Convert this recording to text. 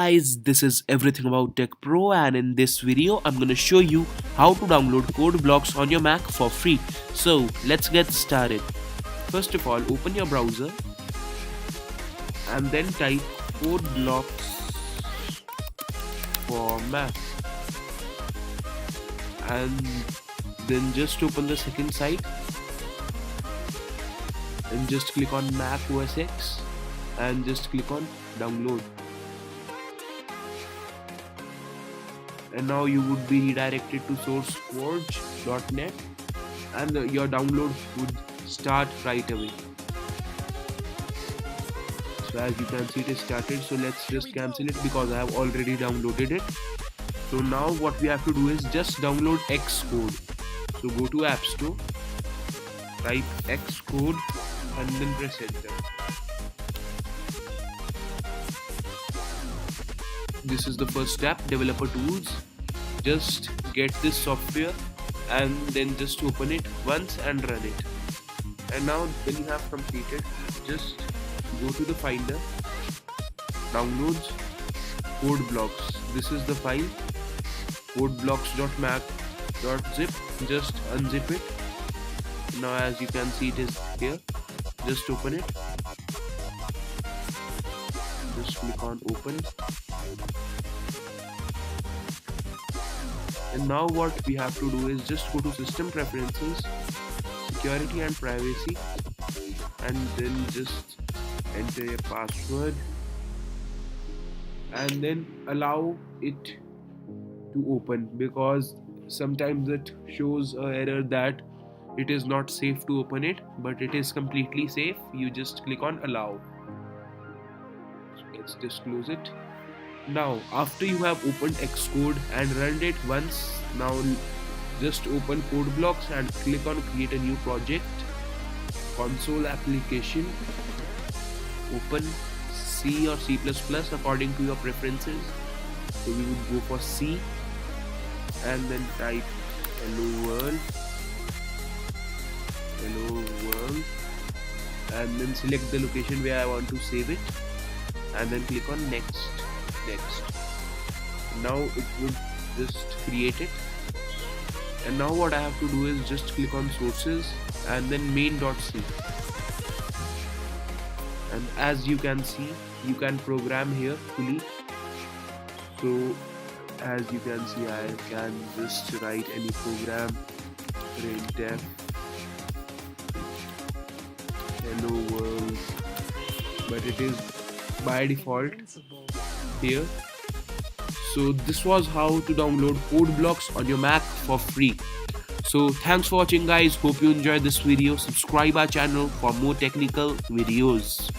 guys, this is everything about Tech Pro, and in this video I'm going to show you how to download CodeBlocks on your Mac for free. So let's get started. First of all, open your browser and then type CodeBlocks for Mac, and then just open the second site and just click on Mac OS X and just click on download. And now you would be redirected to sourceforge.net and your download would start right away. So as you can see, it is started. So let's just cancel it because I have already downloaded it. So now what we have to do is just download Xcode. So go to App Store, type Xcode and then press enter. This is the first step, developer tools. Just get this software and then just open it once and run it. And now when you have completed, just go to the finder, downloads, CodeBlocks. This is the file, codeblocks.mac.zip. just unzip it. Now as you can see, it is here. Just open it. Just click on open. And now what we have to do is just go to system preferences, security and privacy, and then just enter a password and then allow it to open, because sometimes it shows an error that it is not safe to open it, but it is completely safe. You just click on allow. So let's just close it. Now after you have opened Xcode and run it once, now just open CodeBlocks and click on create a new project, console application, open C or C++ according to your preferences. So we would go for C and then type hello world, and then select the location where I want to save it and then click on next. Now it would just create it. And now what I have to do is just click on sources and then main.c. And as you can see, you can program here fully. So as you can see, I can just write any program, printf hello world, but it is by default here. So this was how to download CodeBlocks on your Mac for free. So thanks for watching guys, hope you enjoyed this video. Subscribe our channel for more technical videos.